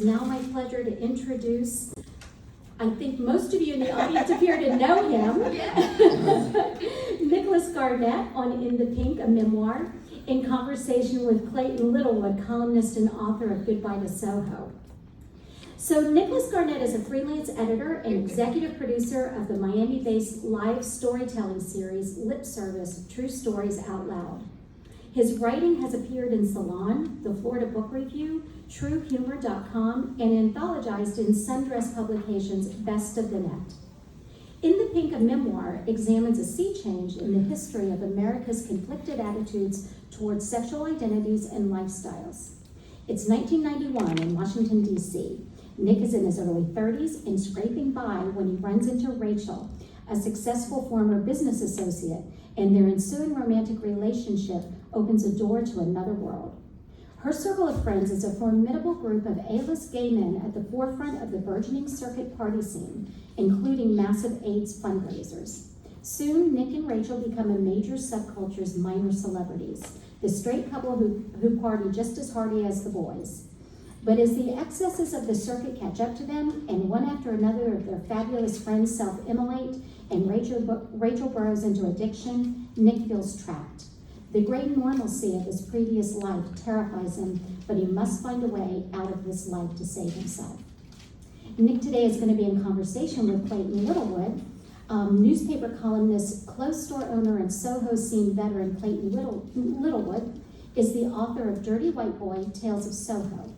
now my pleasure to introduce, I think most of you in the audience appear to know him, Nicholas Garnett on In the Pink, a memoir, in conversation with Clayton Littlewood, columnist and author of Goodbye to Soho. So Nicholas Garnett is a freelance editor and executive producer of the Miami-based live storytelling series Lip Service, True Stories Out Loud. His writing has appeared in Salon, the Florida Book Review, TrueHumor.com, and anthologized in Sundress Publications' Best of the Net. In the Pink, a memoir examines a sea change in the history of America's conflicted attitudes towards sexual identities and lifestyles. It's 1991 in Washington, D.C. Nick is in his early 30s and scraping by when he runs into Rachel, a successful former business associate, and their ensuing romantic relationship opens a door to another world. Her circle of friends is a formidable group of A-list gay men at the forefront of the burgeoning circuit party scene, including massive AIDS fundraisers. Soon, Nick and Rachel become a major subculture's minor celebrities, the straight couple who party just as hardy as the boys. But as the excesses of the circuit catch up to them, and one after another of their fabulous friends self-immolate, and Rachel burrows into addiction, Nick feels trapped. The gray normalcy of his previous life terrifies him, but he must find a way out of this life to save himself. Nick today is going to be in conversation with Clayton Littlewood. Newspaper columnist, clothes store owner, and Soho scene veteran Clayton Littlewood is the author of Dirty White Boy, Tales of Soho,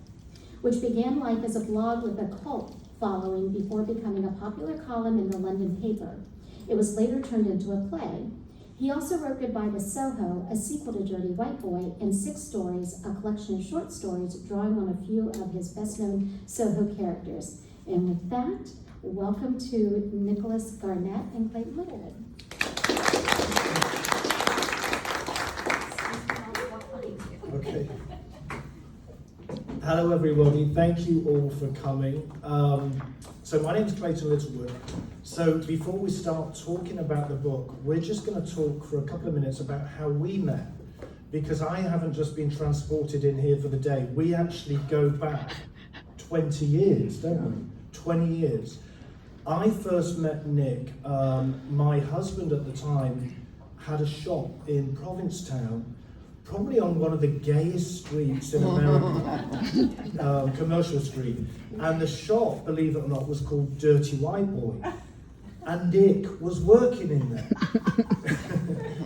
which began life as a blog with a cult following before becoming a popular column in the London paper. It was later turned into a play. He also wrote Goodbye to Soho, a sequel to Dirty White Boy, and 6 Stories, a collection of short stories drawing on a few of his best-known Soho characters. And with that, welcome to Nicholas Garnett and Clayton Littlewood. Okay. Hello everybody, thank you all for coming. So my name is Clayton Littlewood. So before we start talking about the book, we're just going to talk for a couple of minutes about how we met. Because I haven't just been transported in here for the day. We actually go back 20 years, don't we? 20 years. I first met Nick. My husband at the time had a shop in Provincetown, probably on one of the gayest streets in America, Commercial Street. And the shop, believe it or not, was called Dirty White Boy. And Nick was working in there.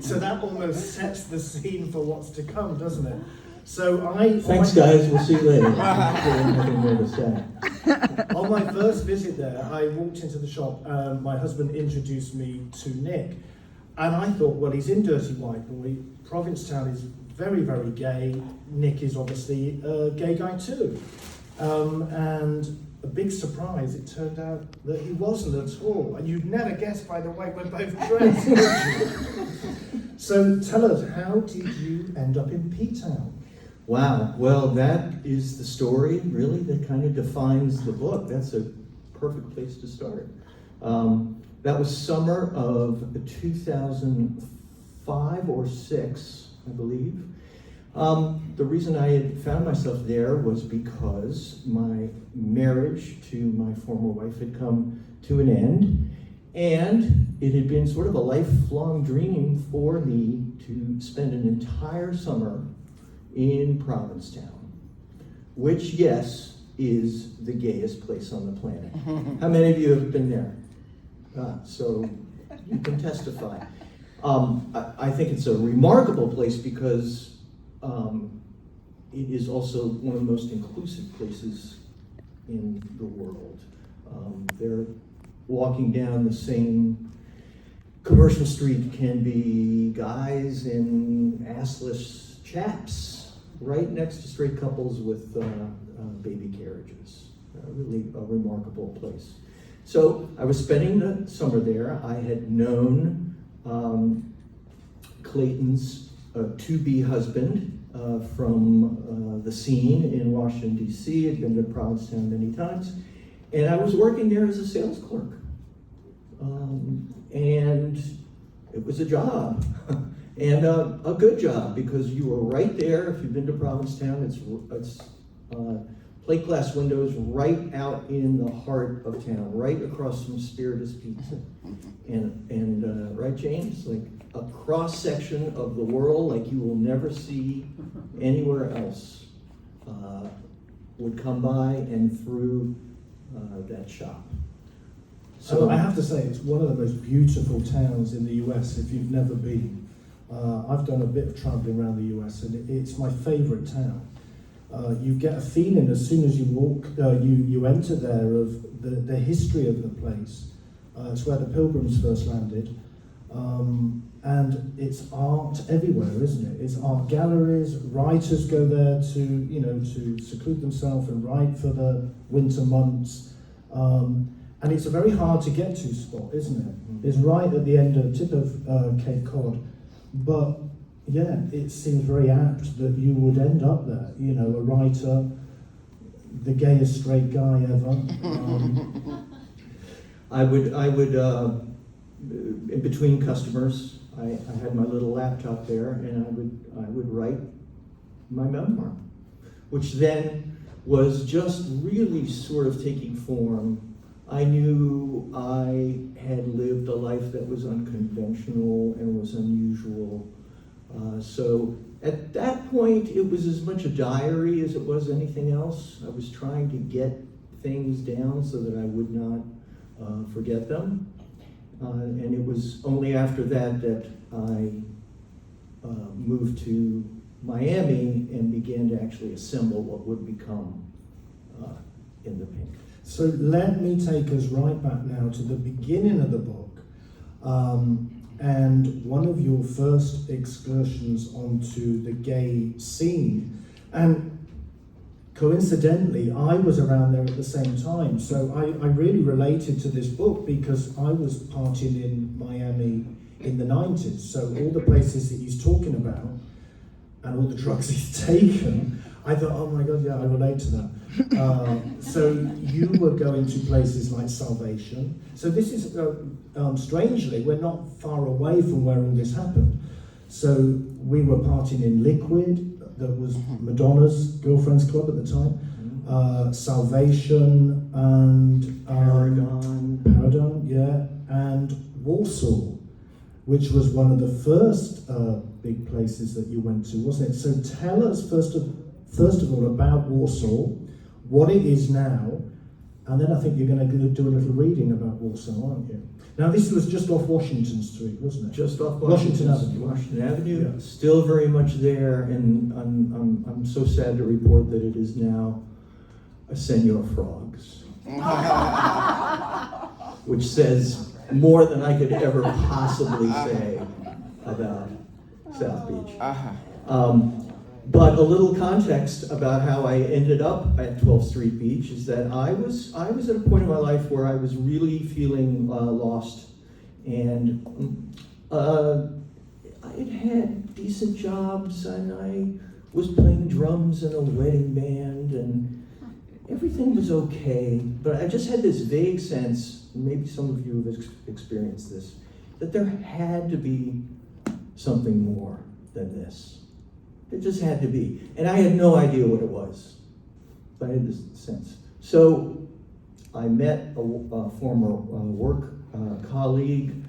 So that almost sets the scene for what's to come, doesn't it? So Thanks guys, we'll see you later. Nothing more to say. On my first visit there, I walked into the shop and my husband introduced me to Nick. And I thought, well, he's in Dirty White Boy. Provincetown is very, very gay. Nick is obviously a gay guy too. And a big surprise, it turned out that he wasn't at all. And you'd never guess, by the way, we're both dressed, would you? So tell us, how did you end up in P-Town? Wow, well that is the story really that kind of defines the book. That's a perfect place to start. That was summer of 2005 or 6, I believe. The reason I had found myself there was because my marriage to my former wife had come to an end, and it had been sort of a lifelong dream for me to spend an entire summer in Provincetown, which, yes, is the gayest place on the planet. How many of you have been there? So you can testify. I think it's a remarkable place because it is also one of the most inclusive places in the world. They're walking down the same commercial street can be guys in assless chaps right next to straight couples with baby carriages. Really a remarkable place. So I was spending the summer there. I had known Clayton's to-be husband from the scene in Washington, D.C. I'd been to Provincetown many times. And I was working there as a sales clerk. And it was a job. And a good job, because you were right there. If you've been to Provincetown, it's plate glass windows right out in the heart of town, right across from Spiritus Pizza. And right, James? Like a cross-section of the world like you will never see anywhere else would come by and through that shop. So I have to say, it's one of the most beautiful towns in the US if you've never been. I've done a bit of traveling around the US, and it's my favorite town. You get a feeling as soon as you walk, you enter there of the history of the place. It's where the Pilgrims first landed. And it's art everywhere, isn't it? It's art galleries, writers go there to seclude themselves and write for the winter months. And it's a very hard to get to spot, isn't it? It's right at the end of the tip of Cape Cod. But yeah, it seems very apt that you would end up there, a writer, the gayest straight guy ever. I would in between customers, I had my little laptop there, and I would write my memoir, which then was just really sort of taking form. I knew I had lived a life that was unconventional and was unusual. So at that point, it was as much a diary as it was anything else. I was trying to get things down so that I would not forget them. And it was only after that I moved to Miami and began to actually assemble what would become In the Pink. So let me take us right back now to the beginning of the book, and one of your first excursions onto the gay scene. And coincidentally, I was around there at the same time, so I really related to this book because I was partying in Miami in the 90s. So all the places that he's talking about and all the drugs he's taken, I thought, oh my God, yeah, I relate to that. So you were going to places like Salvation. So this is, strangely, we're not far away from where all this happened. So we were partying in Liquid, that was Madonna's girlfriend's club at the time. Salvation and Paragon, yeah, and Warsaw, which was one of the first big places that you went to, wasn't it? So tell us first of all about Warsaw, what it is now, and then I think you're going to do a little reading about Warsaw, aren't you? Now this was just off Washington Street, wasn't it? Just off Washington Avenue. Washington Avenue, Yeah. Still very much there, and I'm so sad to report that it is now a Senor Frogs, which says more than I could ever possibly say about South Beach. But a little context about how I ended up at 12th Street Beach is that I was at a point in my life where I was really feeling lost, and I had decent jobs, and I was playing drums in a wedding band, and everything was okay. But I just had this vague sense, maybe some of you have experienced this, that there had to be something more than this. It just had to be. And I had no idea what it was. But I had this sense. So I met a former work colleague,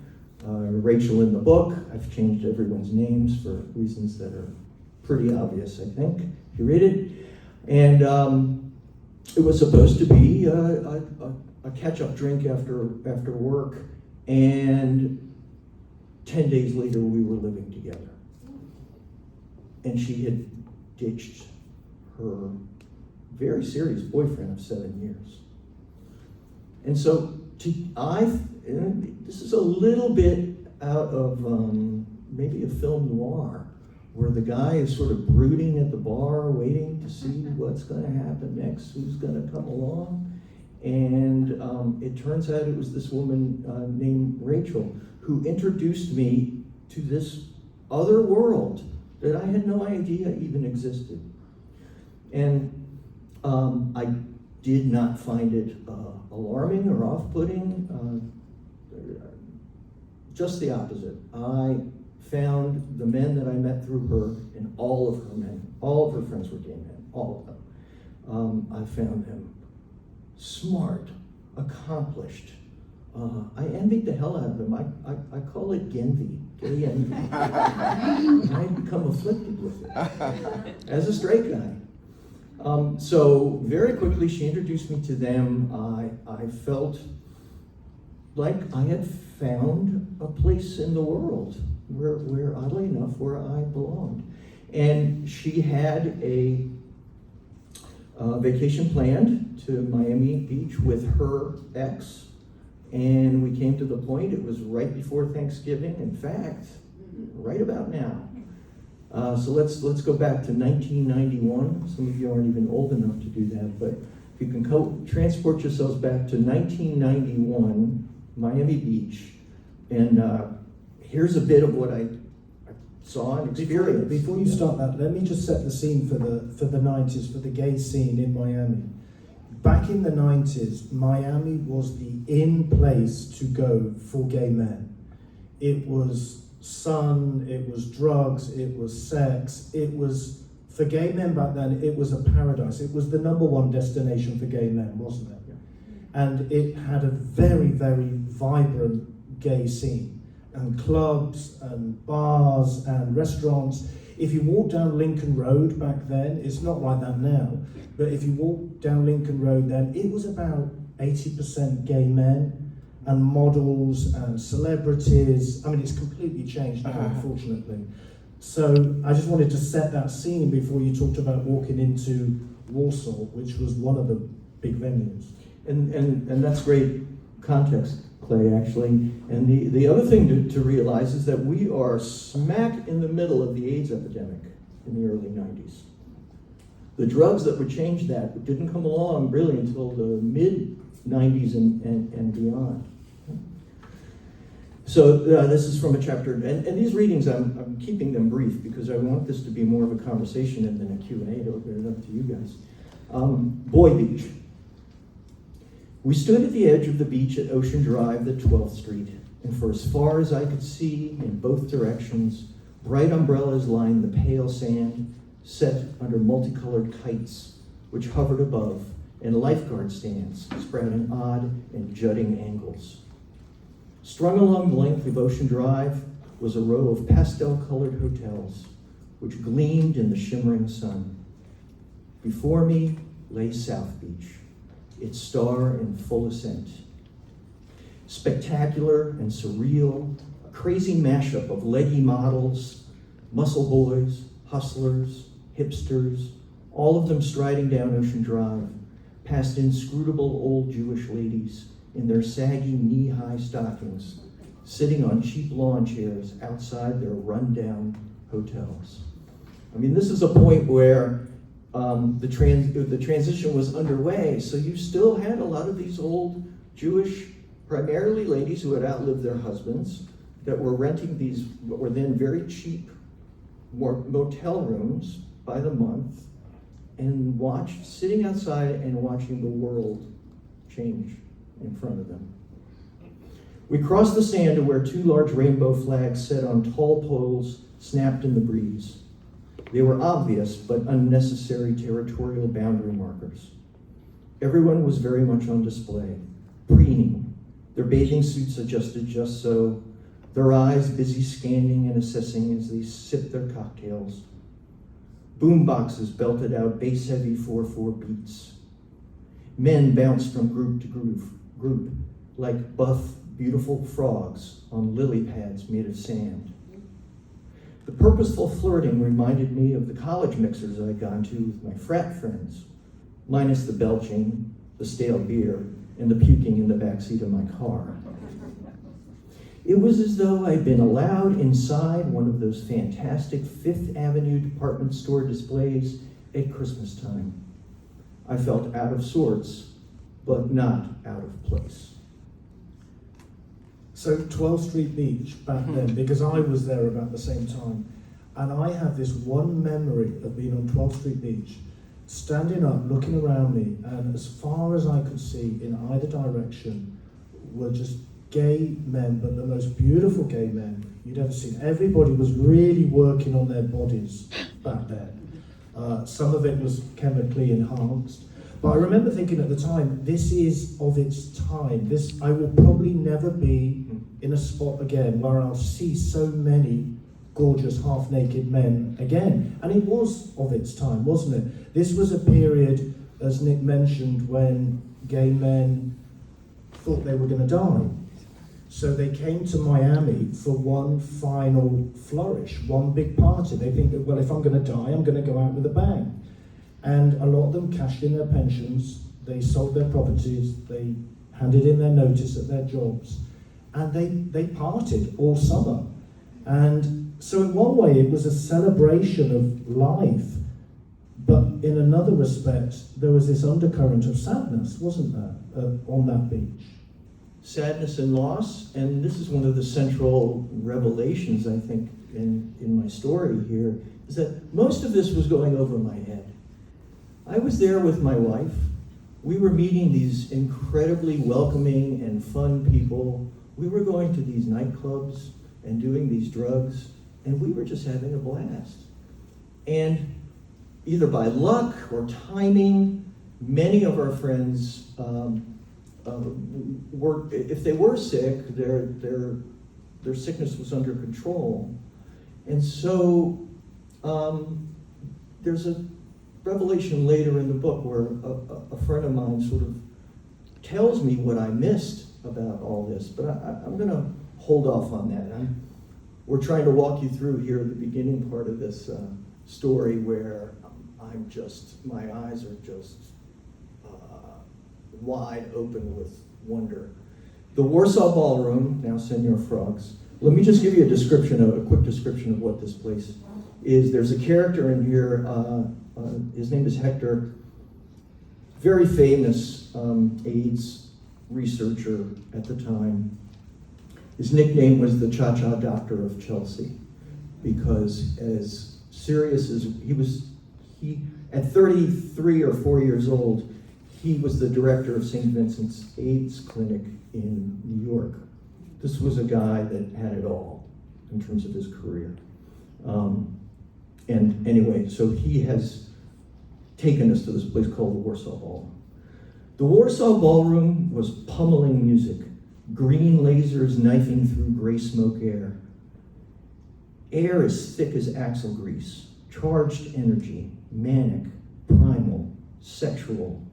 Rachel in the book. I've changed everyone's names for reasons that are pretty obvious, I think, if you read it. And it was supposed to be a catch-up drink after work. And 10 days later, we were living together. And she had ditched her very serious boyfriend of 7 years. And so this is a little bit out of maybe a film noir, where the guy is sort of brooding at the bar, waiting to see what's going to happen next, who's going to come along. And it turns out it was this woman named Rachel who introduced me to this other world that I had no idea even existed. And I did not find it alarming or off-putting, just the opposite. I found the men that I met through her, and all of her friends were gay men, all of them. I found them smart, accomplished. I envied the hell out of them. I call it genvy, gay envy. I'd become afflicted with it as a straight guy. So very quickly she introduced me to them. I felt like I had found a place in the world where oddly enough, where I belonged. And she had a vacation planned to Miami Beach with her ex. And we came to the point, it was right before Thanksgiving, in fact, right about now. So let's go back to 1991. Some of you aren't even old enough to do that, but if you can transport yourselves back to 1991, Miami Beach, and here's a bit of what I saw and experienced. Before you start that, let me just set the scene for the 90s, for the gay scene in Miami. Back in the 90s, Miami was the in place to go for gay men. It was sun, it was drugs, it was sex, it was, for gay men back then, it was a paradise. It was the #1 destination for gay men, wasn't it? Yeah. And it had a very, very vibrant gay scene, and clubs and bars and restaurants. If you walk down Lincoln Road back then, it's not like that now, but if you walk down Lincoln Road then, it was about 80% gay men and models and celebrities. I mean, it's completely changed now, unfortunately. So I just wanted to set that scene before you talked about walking into Warsaw, which was one of the big venues. And that's great context, Clay, actually. And the other thing to realize is that we are smack in the middle of the AIDS epidemic in the early 90s. The drugs that would change that didn't come along really until the mid-90s and beyond. So this is from a chapter, and these readings, I'm keeping them brief because I want this to be more of a conversation than a Q&A to open it up to you guys. Boy Beach. We stood at the edge of the beach at Ocean Drive at 12th Street, and for as far as I could see in both directions, bright umbrellas lined the pale sand, set under multicolored kites, which hovered above, and lifeguard stands sprouting odd and jutting angles. Strung along the length of Ocean Drive was a row of pastel-colored hotels, which gleamed in the shimmering sun. Before me lay South Beach, its star in full ascent. Spectacular and surreal, a crazy mashup of leggy models, muscle boys, hustlers, hipsters, all of them striding down Ocean Drive, past inscrutable old Jewish ladies in their saggy knee-high stockings, sitting on cheap lawn chairs outside their run-down hotels. I mean, this is a point where the transition was underway, so you still had a lot of these old Jewish, primarily ladies who had outlived their husbands, that were renting these, what were then very cheap motel rooms by the month, and sitting outside and watching the world change in front of them. We crossed the sand to where 2 large rainbow flags set on tall poles snapped in the breeze. They were obvious but unnecessary territorial boundary markers. Everyone was very much on display, preening, their bathing suits adjusted just so, their eyes busy scanning and assessing as they sipped their cocktails. Boom boxes belted out bass-heavy 4/4 beats. Men bounced from group to group, like buff, beautiful frogs on lily pads made of sand. The purposeful flirting reminded me of the college mixers I'd gone to with my frat friends, minus the belching, the stale beer, and the puking in the backseat of my car. It was as though I'd been allowed inside one of those fantastic Fifth Avenue department store displays at Christmas time. I felt out of sorts, but not out of place. So 12th Street Beach back then, because I was there about the same time, and I have this one memory of being on 12th Street Beach, standing up, looking around me, and as far as I could see in either direction were just gay men, but the most beautiful gay men you'd ever seen. Everybody was really working on their bodies back then. Some of it was chemically enhanced. But I remember thinking at the time, this is of its time. I will probably never be in a spot again where I'll see so many gorgeous half-naked men again. And it was of its time, wasn't it? This was a period, as Nick mentioned, when gay men thought they were going to die. So they came to Miami for one final flourish, one big party. They think that, well, if I'm going to die, I'm going to go out with a bang. And a lot of them cashed in their pensions, they sold their properties, they handed in their notice at their jobs, and they partied all summer. And so in one way, it was a celebration of life, but in another respect, there was this undercurrent of sadness, wasn't there, on that beach? Sadness and loss, and this is one of the central revelations, I think, in my story here, is that most of this was going over my head. I was there with my wife. We were meeting these incredibly welcoming and fun people. We were going to these nightclubs and doing these drugs, and we were just having a blast. And either by luck or timing, many of our friends were, if they were sick, their sickness was under control. And so there's a revelation later in the book where a friend of mine sort of tells me what I missed about all this, but I'm going to hold off on that. We're trying to walk you through here the beginning part of this story where my eyes are just wide open with wonder. The Warsaw Ballroom, now Senor Frogs. Let me just give you a quick description of what this place is. There's a character in here, his name is Hector, very famous AIDS researcher at the time. His nickname was the Cha-Cha Doctor of Chelsea, because as serious as he at 33 or 4 years old, he was the director of St. Vincent's AIDS Clinic in New York. This was a guy that had it all in terms of his career. And anyway, so he has taken us to this place called the Warsaw Ballroom. The Warsaw Ballroom was pummeling music, green lasers knifing through gray smoke air. Air as thick as axle grease, charged energy, manic, primal, sexual,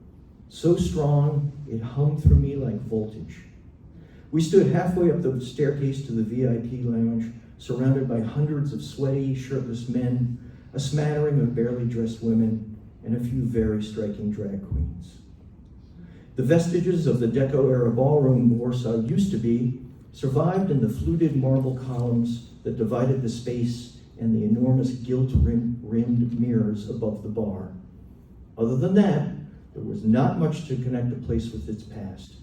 so strong it hummed through me like voltage. We stood halfway up the staircase to the VIP lounge, surrounded by hundreds of sweaty, shirtless men, a smattering of barely dressed women, and a few very striking drag queens. The vestiges of the Deco-era ballroom Warsaw used to be survived in the fluted marble columns that divided the space and the enormous gilt-rimmed mirrors above the bar. Other than that, there was not much to connect the place with its past.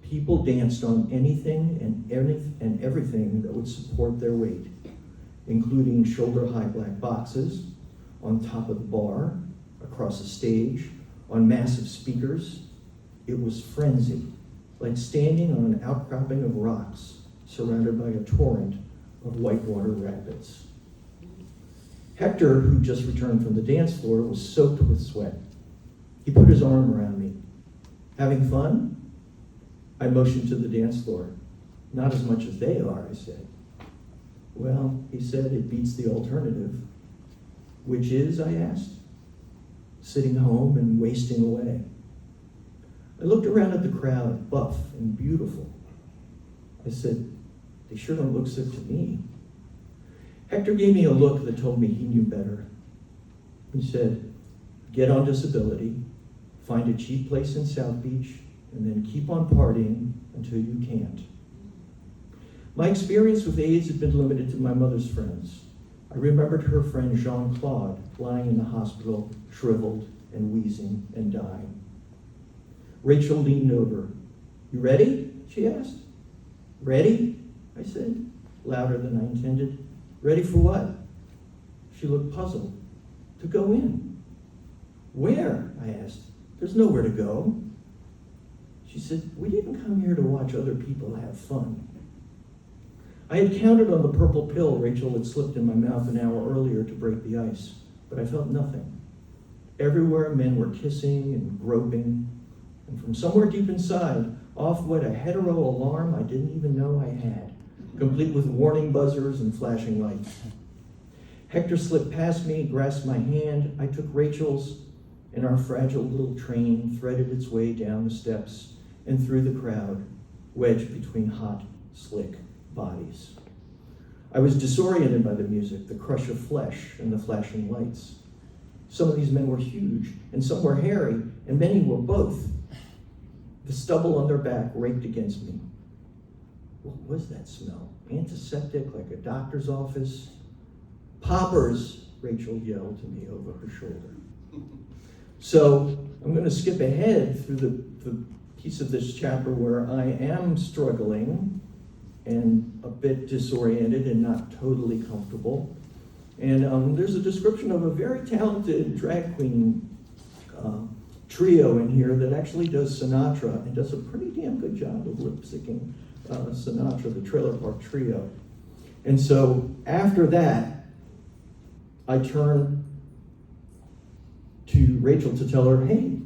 People danced on anything and everything that would support their weight, including shoulder-high black boxes, on top of the bar, across a stage, on massive speakers. It was frenzy, like standing on an outcropping of rocks, surrounded by a torrent of whitewater rapids. Hector, who just returned from the dance floor, was soaked with sweat. He put his arm around me. Having fun? I motioned to the dance floor. Not as much as they are, I said. Well, he said, it beats the alternative. Which is, I asked, sitting home and wasting away. I looked around at the crowd, buff and beautiful. I said, they sure don't look sick to me. Hector gave me a look that told me he knew better. He said, get on disability, find a cheap place in South Beach, and then keep on partying until you can't. My experience with AIDS had been limited to my mother's friends. I remembered her friend Jean-Claude lying in the hospital, shriveled and wheezing and dying. Rachel leaned over. You ready? She asked. Ready? I said, louder than I intended. Ready for what? She looked puzzled. To go in. Where? I asked. There's nowhere to go. She said, we didn't come here to watch other people have fun. I had counted on the purple pill Rachel had slipped in my mouth an hour earlier to break the ice, but I felt nothing. Everywhere men were kissing and groping, and from somewhere deep inside, off went a hetero alarm I didn't even know I had, complete with warning buzzers and flashing lights. Hector slipped past me, grasped my hand. I took Rachel's, and our fragile little train threaded its way down the steps and through the crowd, wedged between hot, slick bodies. I was disoriented by the music, the crush of flesh, and the flashing lights. Some of these men were huge, and some were hairy, and many were both. The stubble on their back raked against me. What was that smell? Antiseptic, like a doctor's office? Poppers, Rachel yelled to me over her shoulder. So I'm going to skip ahead through the piece of this chapter where I am struggling and a bit disoriented and not totally comfortable. And there's a description of a very talented drag queen trio in here that actually does Sinatra and does a pretty damn good job of lip-syncing Sinatra, the Trailer Park Trio. And so after that, I turn to Rachel to tell her, hey,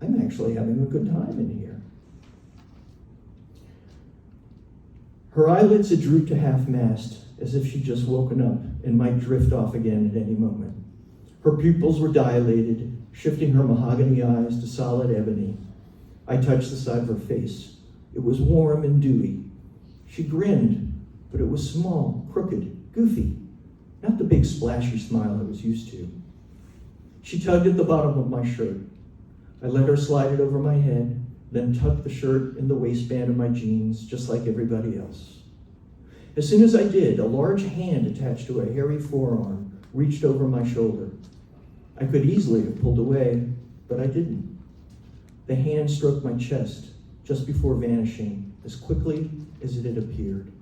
I'm actually having a good time in here. Her eyelids had drooped to half-mast, as if she'd just woken up and might drift off again at any moment. Her pupils were dilated, shifting her mahogany eyes to solid ebony. I touched the side of her face. It was warm and dewy. She grinned, but it was small, crooked, goofy, not the big splashy smile I was used to. She tugged at the bottom of my shirt. I let her slide it over my head, then tucked the shirt in the waistband of my jeans, just like everybody else. As soon as I did, a large hand attached to a hairy forearm reached over my shoulder. I could easily have pulled away, but I didn't. The hand stroked my chest just before vanishing as quickly as it had appeared.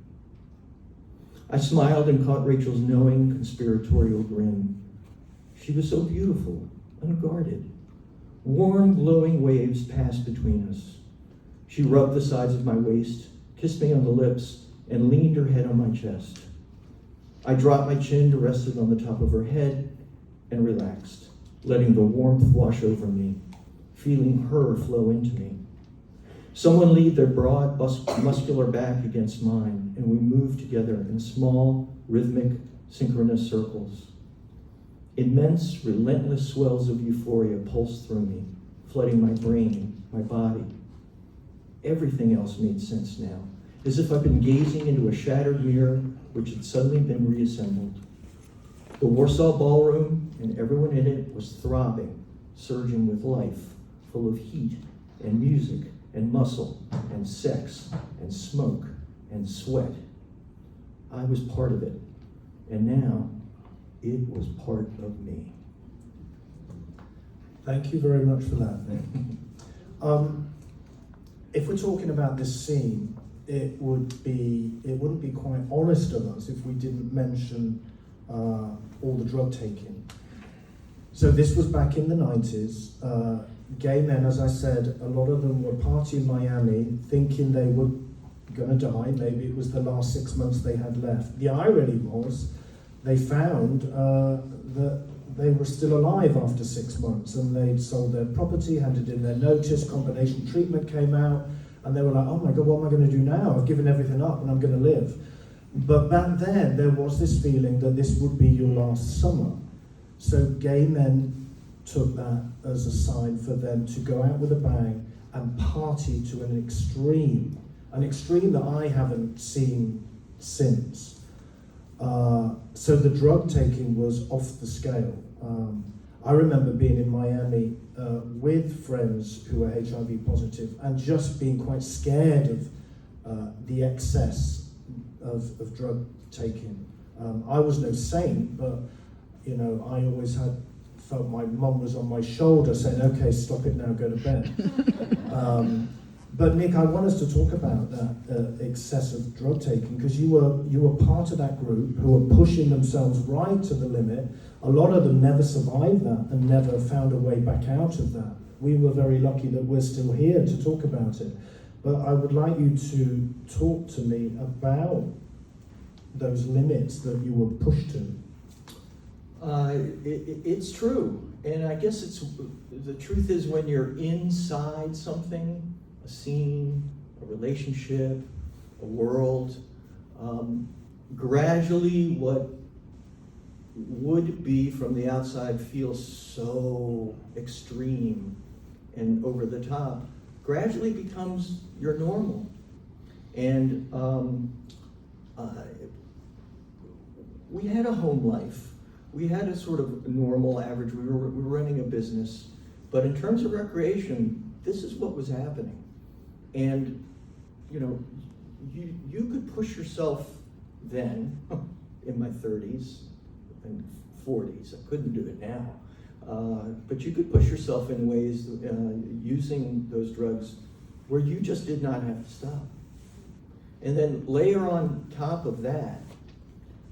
I smiled and caught Rachel's knowing, conspiratorial grin. She was so beautiful, unguarded. Warm, glowing waves passed between us. She rubbed the sides of my waist, kissed me on the lips, and leaned her head on my chest. I dropped my chin to rest it on the top of her head and relaxed, letting the warmth wash over me, feeling her flow into me. Someone leaned their broad, muscular back against mine, and we moved together in small, rhythmic, synchronous circles. Immense, relentless swells of euphoria pulsed through me, flooding my brain, my body. Everything else made sense now, as if I'd been gazing into a shattered mirror which had suddenly been reassembled. The Warsaw Ballroom and everyone in it was throbbing, surging with life, full of heat and music and muscle and sex and smoke and sweat. I was part of it, and now it was part of me. Thank you very much for that, Nick. If we're talking about this scene, it wouldn't be quite honest of us if we didn't mention all the drug taking. So this was back in the 90s. Gay men, as I said, a lot of them were partying in Miami, thinking they were going to die. Maybe it was the last 6 months they had left. The irony was they found that they were still alive after 6 months, and they'd sold their property, handed in their notice, combination treatment came out, and they were like, oh my God, what am I going to do now? I've given everything up and I'm going to live. But back then, there was this feeling that this would be your last summer. So gay men took that as a sign for them to go out with a bang and party to an extreme that I haven't seen since. So the drug taking was off the scale. I remember being in Miami with friends who were HIV positive and just being quite scared of the excess of drug taking. I was no saint, but you know, I always felt my mum was on my shoulder saying, okay, stop it now, go to bed. But Nick, I want us to talk about that excessive drug taking, because you were part of that group who were pushing themselves right to the limit. A lot of them never survived that and never found a way back out of that. We were very lucky that we're still here to talk about it. But I would like you to talk to me about those limits that you were pushed to. It's true. And I guess the truth is when you're inside something, a scene, a relationship, a world, gradually what would be from the outside feels so extreme and over the top, gradually becomes your normal. And we had a home life. We had a sort of normal average, we were running a business, but in terms of recreation, this is what was happening. And, you know, you could push yourself then, in my 30s and 40s, I couldn't do it now, but you could push yourself in ways using those drugs where you just did not have to stop. And then layer on top of that,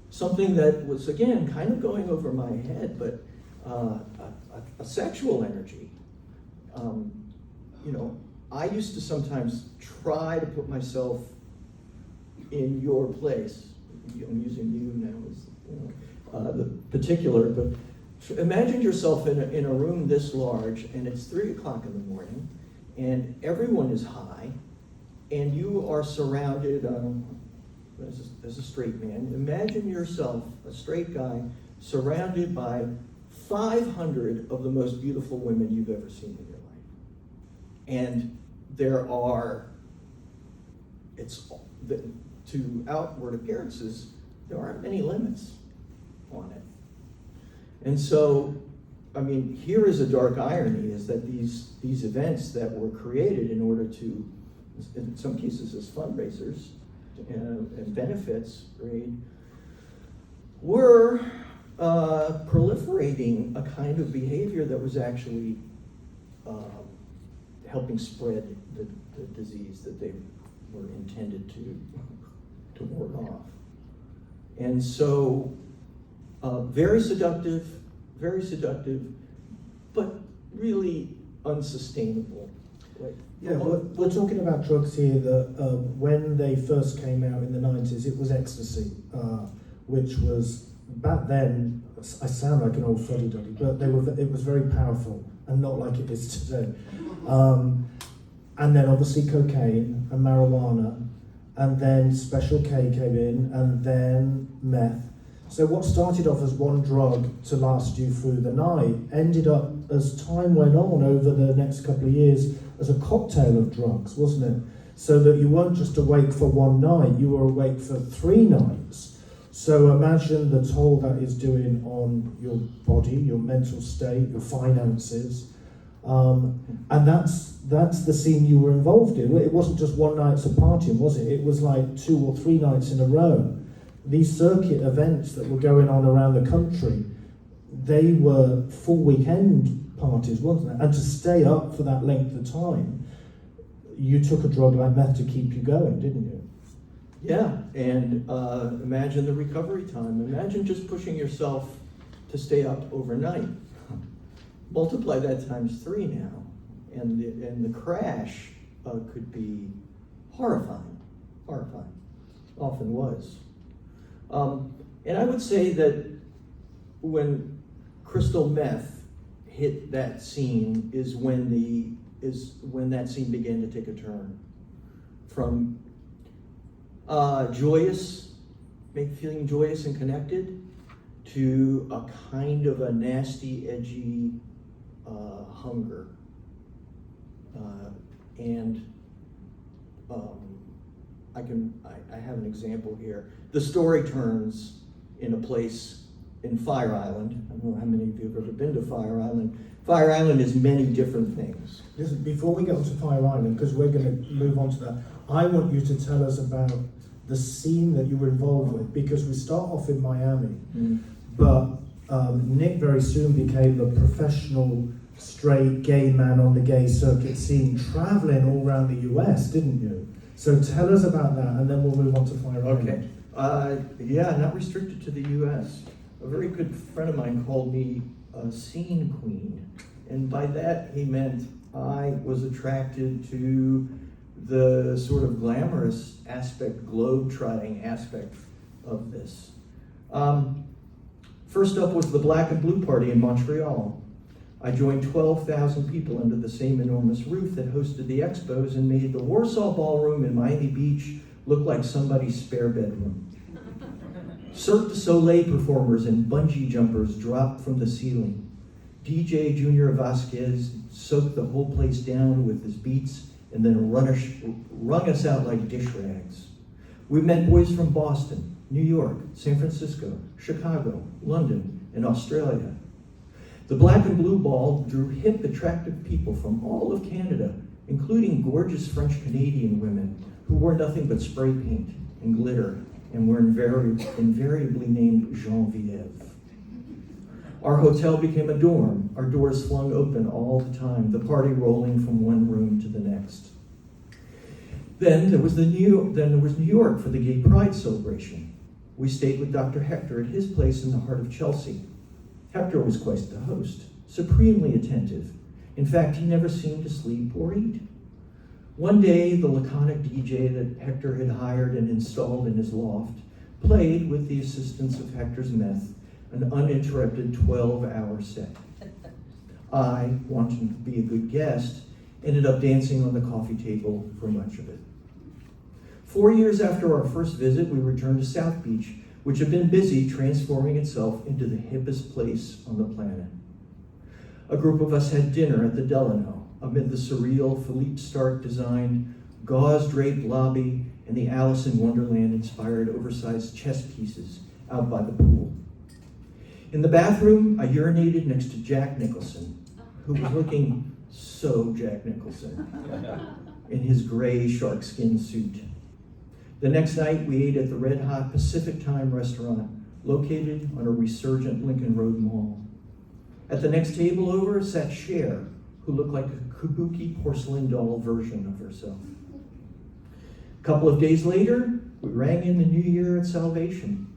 something that was, again, kind of going over my head, but a sexual energy. You know, I used to sometimes try to put myself in your place. I'm using you now as, you know, the particular, but imagine yourself in a room this large, and it's 3 o'clock in the morning, and everyone is high, and you are surrounded, as a straight man, imagine yourself, a straight guy, surrounded by 500 of the most beautiful women you've ever seen in your life. And there are, to outward appearances, there aren't many limits on it. And so, I mean, here is a dark irony, is that these events that were created in order to, in some cases as fundraisers, and benefits, right, were proliferating a kind of behavior that was actually helping spread the disease that they were intended to ward off. And so, very seductive, but really unsustainable. Like, Yeah, we're talking about drugs here that when they first came out in the 90s, it was ecstasy, which was, back then, I sound like an old fuddy-duddy, but it was very powerful and not like it is today. And then obviously cocaine and marijuana, and then Special K came in, and then meth. So what started off as one drug to last you through the night ended up, as time went on over the next couple of years, as a cocktail of drugs, wasn't it? So that you weren't just awake for one night, you were awake for 3 nights. So imagine the toll that is doing on your body, your mental state, your finances. And that's the scene you were involved in. It wasn't just one night's of partying, was it? It was like 2 or 3 nights in a row. These circuit events that were going on around the country, they were full weekend parties, wasn't it? And to stay up for that length of time, you took a drug like meth to keep you going, didn't you? Yeah, and imagine the recovery time. Imagine just pushing yourself to stay up overnight. Multiply that times 3 now, and the crash could be horrifying, often was. And I would say that when crystal meth hit that scene is when that scene began to take a turn from feeling joyous and connected, to a kind of a nasty, edgy hunger. I have an example here. The story turns in a place in Fire Island. I don't know how many of you have ever been to Fire Island. Fire Island is many different things. Listen, before we get onto Fire Island, because we're going to move on to that, I want you to tell us about the scene that you were involved with, because we start off in Miami, but Nick very soon became a professional straight gay man on the gay circuit scene, traveling all around the US, didn't you? So tell us about that, and then we'll move on to Fire Island. Okay. Yeah, not restricted to the US. A very good friend of mine called me a scene queen. And by that, he meant I was attracted to the sort of glamorous aspect, globe-trotting aspect of this. First up was the Black and Blue Party in Montreal. I joined 12,000 people under the same enormous roof that hosted the expos and made the Warsaw Ballroom in Miami Beach look like somebody's spare bedroom. Cirque du Soleil performers and bungee jumpers dropped from the ceiling. DJ Junior Vasquez soaked the whole place down with his beats and then wrung us out like dish rags. We met boys from Boston, New York, San Francisco, Chicago, London, and Australia. The Black and Blue Ball drew hip, attractive people from all of Canada, including gorgeous French-Canadian women who wore nothing but spray paint and glitter and were invariably named Genevieve. Our hotel became a dorm, our doors flung open all the time, the party rolling from one room to the next. Then there was New York for the Gay Pride celebration. We stayed with Dr. Hector at his place in the heart of Chelsea. Hector was quite the host, supremely attentive. In fact, he never seemed to sleep or eat. One day, the laconic DJ that Hector had hired and installed in his loft played, with the assistance of Hector's meth, an uninterrupted 12-hour set. I, wanting to be a good guest, ended up dancing on the coffee table for much of it. 4 years after our first visit, we returned to South Beach, which had been busy transforming itself into the hippest place on the planet. A group of us had dinner at the Delano, amid the surreal Philippe Starck designed gauze-draped lobby and the Alice in Wonderland-inspired oversized chess pieces out by the pool. In the bathroom, I urinated next to Jack Nicholson, who was looking so Jack Nicholson in his gray sharkskin suit. The next night, we ate at the Red Hot Pacific Time restaurant, located on a resurgent Lincoln Road mall. At the next table over sat Cher, who looked like a kabuki porcelain doll version of herself. A couple of days later, we rang in the new year at Salvation.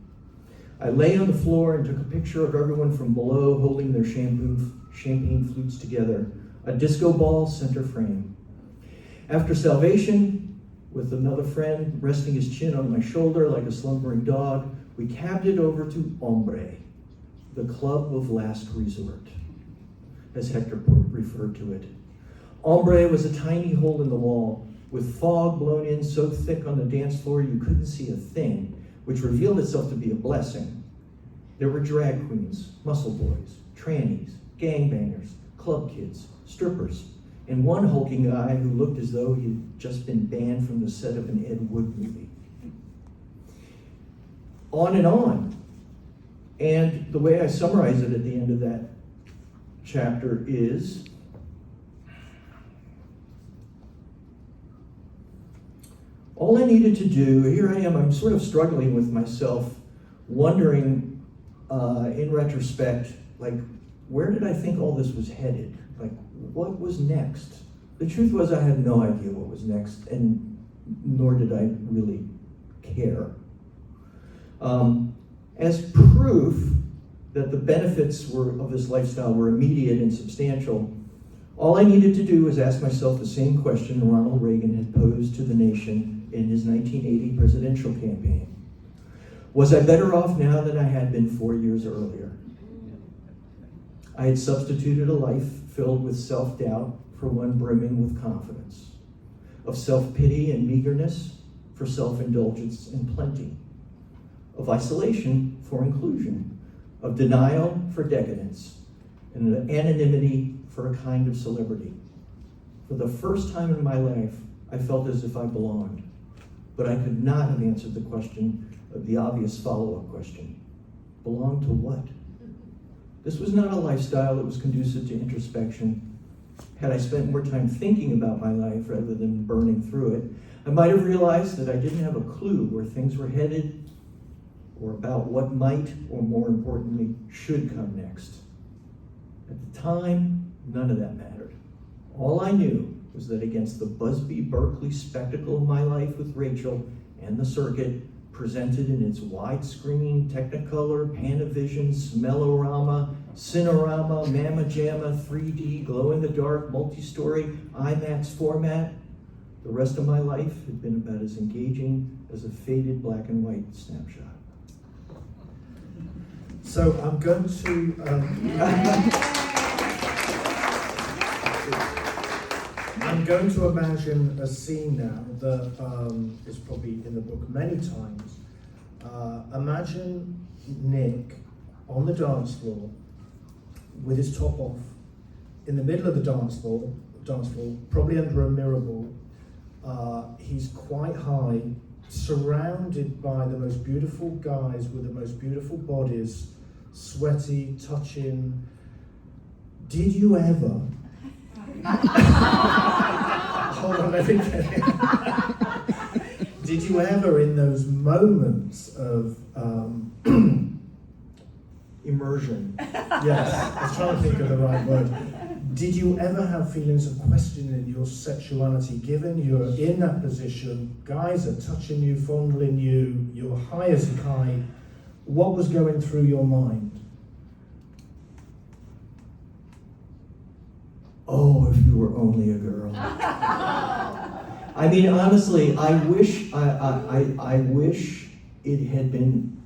I lay on the floor and took a picture of everyone from below holding their champagne flutes together, a disco ball center frame. After Salvation, with another friend resting his chin on my shoulder like a slumbering dog, we cabbed it over to Hombre, the club of last resort, as Hector referred to it. Hombre was a tiny hole in the wall, with fog blown in so thick on the dance floor you couldn't see a thing, which revealed itself to be a blessing. There were drag queens, muscle boys, trannies, gangbangers, club kids, strippers, and one hulking guy who looked as though he'd just been banned from the set of an Ed Wood movie. On and on. And the way I summarize it at the end of that chapter is, all I needed to do, here I am, I'm sort of struggling with myself, wondering in retrospect, like, where did I think all this was headed? Like, what was next? The truth was I had no idea what was next, and nor did I really care. As proof that the benefits of this lifestyle were immediate and substantial, all I needed to do was ask myself the same question Ronald Reagan had posed to the nation in his 1980 presidential campaign. Was I better off now than I had been 4 years earlier? I had substituted a life filled with self-doubt for one brimming with confidence, of self-pity and meagerness for self-indulgence and plenty, of isolation for inclusion, of denial for decadence, and anonymity for a kind of celebrity. For the first time in my life, I felt as if I belonged, but I could not have answered the question, the obvious follow-up question. Belong to what? This was not a lifestyle that was conducive to introspection. Had I spent more time thinking about my life rather than burning through it, I might have realized that I didn't have a clue where things were headed or about what might, or more importantly, should come next. At the time, none of that mattered. All I knew was that against the Busby Berkeley spectacle of my life with Rachel and the circuit, presented in its widescreen, Technicolor, Panavision, Smellorama, Cinerama, Mamma Jamma, 3D, glow-in-the-dark, multi-story, IMAX format, the rest of my life had been about as engaging as a faded black and white snapshot. So I'm going to I'm going to imagine a scene now that is probably in the book many times. Imagine Nick on the dance floor with his top off, in the middle of the dance floor, probably under a mirror ball. He's quite high, surrounded by the most beautiful guys with the most beautiful bodies, sweaty, touching. Did you ever? Hold on, let me get it. Did you ever, in those moments of Immersion. yes, I was trying to think of the right word. Did you ever have feelings of questioning your sexuality, given you're in that position, guys are touching you, fondling you, you're high as a kite? What was going through your mind? Oh, if you were only a girl. I mean, honestly, I wish it had been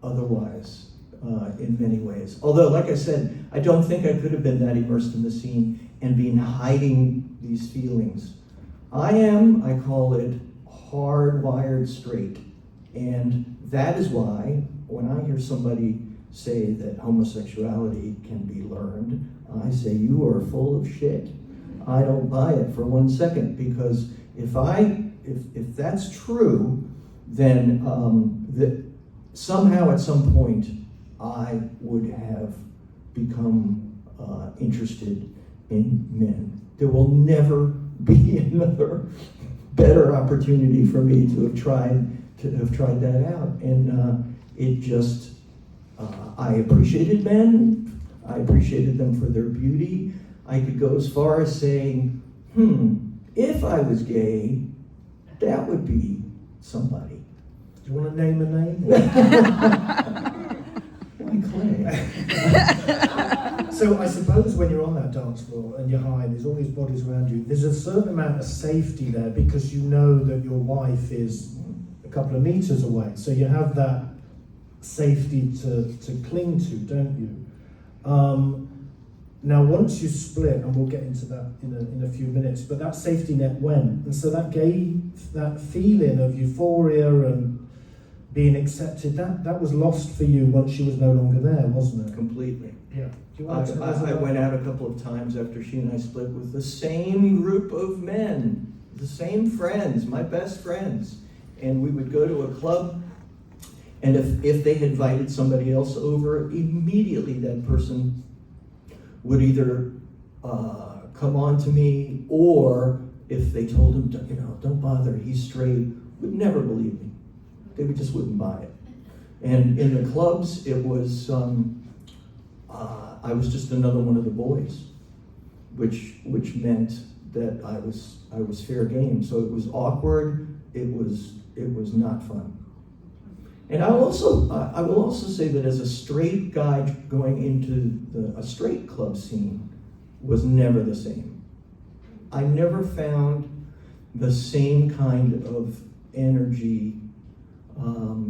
otherwise in many ways. Although, like I said, I don't think I could have been that immersed in the scene and been hiding these feelings. I call it hardwired straight. And that is why when I hear somebody say that homosexuality can be learned, I say, you are full of shit. I don't buy it for 1 second, because if that's true, then that somehow at some point I would have become interested in men. There will never be another better opportunity for me to have tried that out, and it just I appreciated men. I appreciated them for their beauty. I could go as far as saying, if I was gay, that would be somebody. Do you want to name a name? Why, Clay? So I suppose when you're on that dance floor and you're high and there's all these bodies around you, there's a certain amount of safety there because you know that your wife is a couple of meters away. So you have that safety to cling to, don't you? Now, once you split, and we'll get into that in a few minutes, but that safety net went, and so that feeling of euphoria and being accepted, that was lost for you once she was no longer there, wasn't it? Completely. Yeah. Do you want to tell us I about went that? out a couple of times after she and I split with the same group of men, the same friends, my best friends, and we would go to a club, and if they had invited somebody else over, immediately that person would either come on to me, or if they told him, don't bother, he's straight, would never believe me. They just wouldn't buy it. And in the clubs, it was, I was just another one of the boys, which meant that I was fair game. So it was awkward. It was not fun. And I will also say that as a straight guy going into a straight club scene was never the same. I never found the same kind of energy.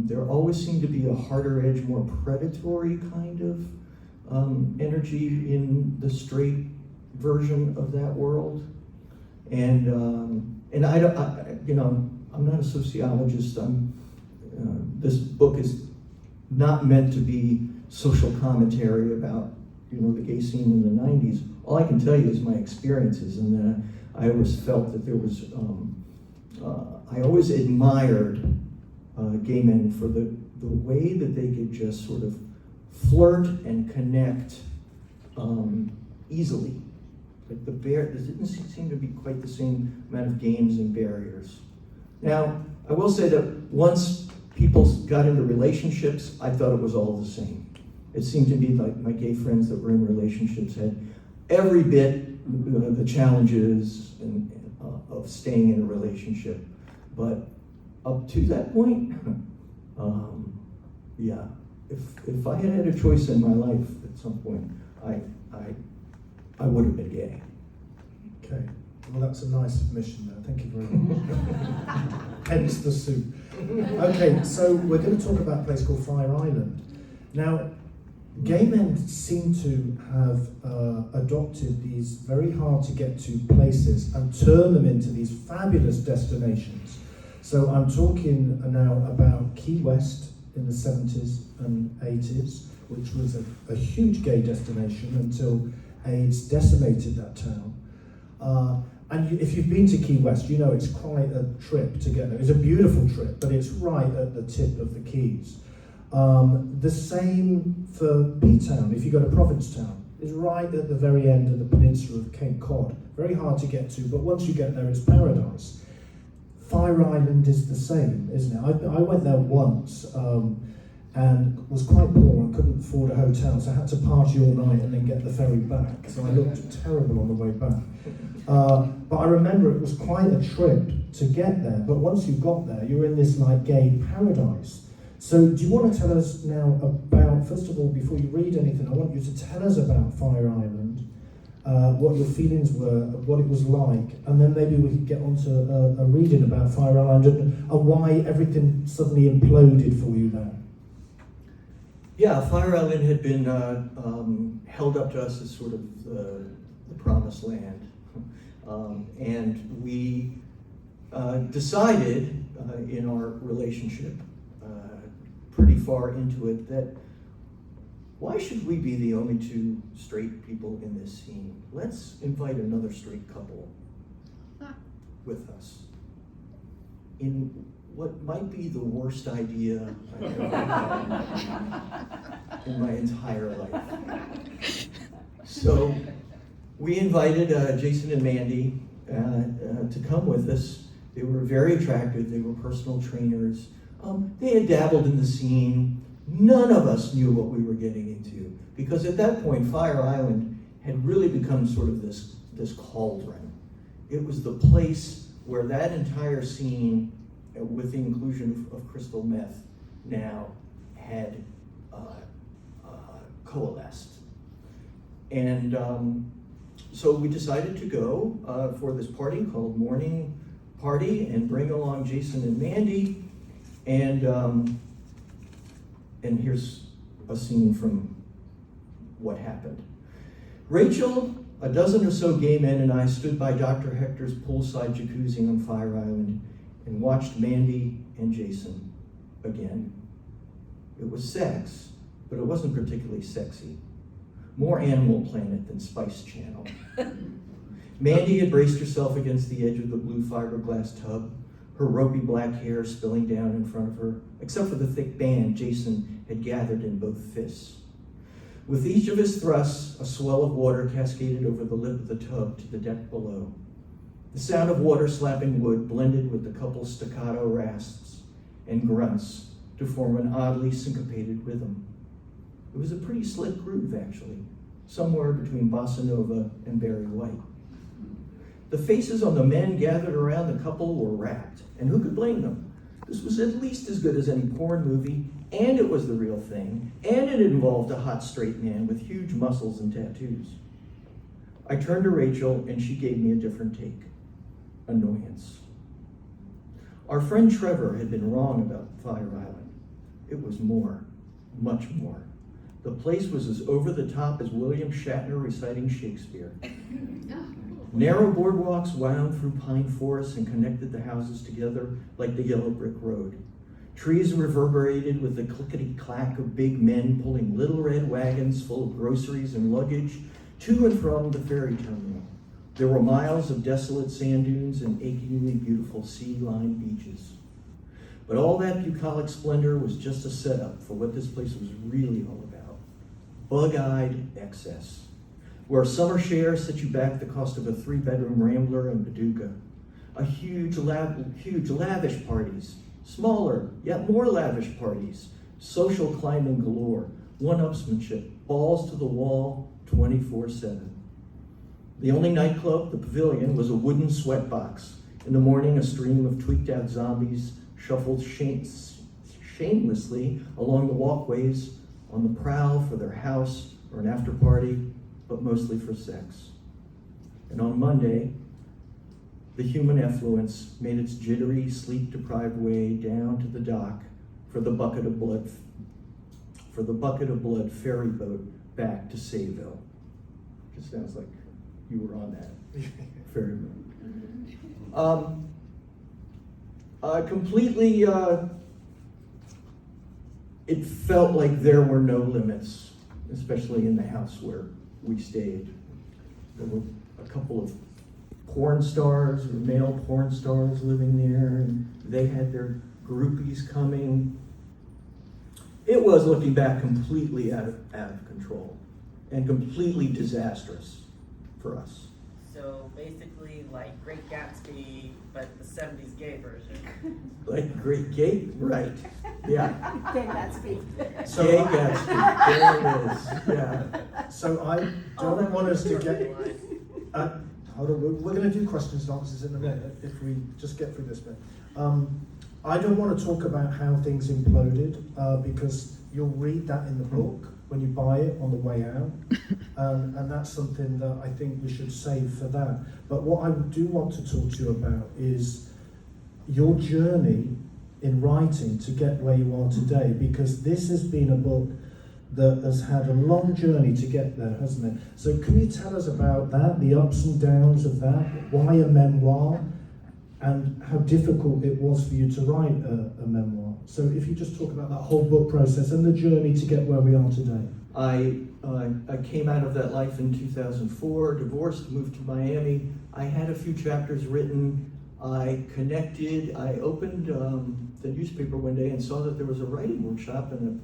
There always seemed to be a harder edge, more predatory kind of energy in the straight version of that world. And I'm not a sociologist. This book is not meant to be social commentary about, the gay scene in the 90s. All I can tell you is my experiences, and that I always felt that there was, I always admired gay men for the way that they could just sort of flirt and connect easily. Like there didn't seem to be quite the same amount of games and barriers. Now, I will say that once people got into relationships, I thought it was all the same. It seemed to be like my gay friends that were in relationships had every bit the challenges of staying in a relationship. But up to that point, yeah, if I had a choice in my life at some point, I would have been gay. Okay. Well, that's a nice admission there. Thank you very much. Hence the suit. Okay, so we're going to talk about a place called Fire Island. Now, Gay men seem to have adopted these very hard to get to places and turn them into these fabulous destinations. So I'm talking now about Key West in the 70s and 80s, which was a huge gay destination until AIDS decimated that town. If you've been to Key West, you know it's quite a trip to get there. It's a beautiful trip, but it's right at the tip of the Keys. The same for B-Town, if you go to Provincetown. It's right at the very end of the peninsula of Cape Cod. Very hard to get to, but once you get there, it's paradise. Fire Island is the same, isn't it? I went there once and was quite poor and couldn't afford a hotel, so I had to party all night and then get the ferry back. So I looked terrible on the way back. But I remember it was quite a trip to get there, but once you got there, you're in this like gay paradise. So do you want to tell us now about, first of all, before you read anything, I want you to tell us about Fire Island, what your feelings were, what it was like, and then maybe we could get on to a reading about Fire Island and why everything suddenly imploded for you there. Yeah, Fire Island had been held up to us as sort of the promised land. And we decided in our relationship, pretty far into it, that why should we be the only two straight people in this scene? Let's invite another straight couple with us in what might be the worst idea I've ever had in my entire life. So we invited Jason and Mandy to come with us. They were very attractive. They were personal trainers. They had dabbled in the scene. None of us knew what we were getting into, because at that point, Fire Island had really become sort of this cauldron. It was the place where that entire scene, with the inclusion of crystal meth, now had coalesced. And so we decided to go for this party called Morning Party and bring along Jason and Mandy. And here's a scene from what happened. Rachel, a dozen or so gay men, and I stood by Dr. Hector's poolside jacuzzi on Fire Island and watched Mandy and Jason again. It was sex, but it wasn't particularly sexy. More Animal Planet than Spice Channel. Mandy had braced herself against the edge of the blue fiberglass tub, her ropey black hair spilling down in front of her, except for the thick band Jason had gathered in both fists. With each of his thrusts, a swell of water cascaded over the lip of the tub to the deck below. The sound of water slapping wood blended with the couple's staccato rasps and grunts to form an oddly syncopated rhythm. It was a pretty slick groove, actually, somewhere between bossa nova and Barry White. The faces on the men gathered around the couple were rapt, and who could blame them? This was at least as good as any porn movie, and it was the real thing, and it involved a hot straight man with huge muscles and tattoos. I turned to Rachel, and she gave me a different take. Annoyance. Our friend Trevor had been wrong about Fire Island. It was more, much more. The place was as over the top as William Shatner reciting Shakespeare. Narrow boardwalks wound through pine forests and connected the houses together like the yellow brick road. Trees reverberated with the clickety-clack of big men pulling little red wagons full of groceries and luggage to and from the ferry terminal. There were miles of desolate sand dunes and achingly beautiful sea-lined beaches. But all that bucolic splendor was just a setup for what this place was really all about. Bug-eyed excess, where summer share set you back the cost of a 3-bedroom Rambler in Paducah. Huge lavish parties, smaller yet more lavish parties, social climbing galore, one-upsmanship, balls to the wall, 24/7. The only nightclub, the Pavilion, was a wooden sweatbox. In the morning, a stream of tweaked-out zombies shuffled shamelessly along the walkways on the prowl for their house or an after-party, but mostly for sex. And on Monday, the human effluence made its jittery, sleep-deprived way down to the dock for the bucket of blood for the Bucket of Blood ferry boat back to Sayville. Just sounds like you were on that ferry boat. Completely, it felt like there were no limits, especially in the house where we stayed. There were a couple of porn stars, or male porn stars living there, and they had their groupies coming. It was, looking back, completely out of control and completely disastrous for us. So basically like Great Gatsby, but the 70s gay version. Like Great Gate, right? Yeah. Gay Gatsby. So Gay I- Gatsby, there it is. Yeah. So I don't want us to get. Hold on, we're going to do questions and answers in a minute if we just get through this bit. I don't want to talk about how things imploded because you'll read that in the book when you buy it on the way out, and that's something that I think we should save for that. But what I do want to talk to you about is your journey in writing to get where you are today, because this has been a book that has had a long journey to get there, hasn't it? So can you tell us about that, the ups and downs of that, why a memoir, and how difficult it was for you to write a memoir? So if you just talk about that whole book process and the journey to get where we are today. I came out of that life in 2004, divorced, moved to Miami. I had a few chapters written. I opened the newspaper one day and saw that there was a writing workshop in a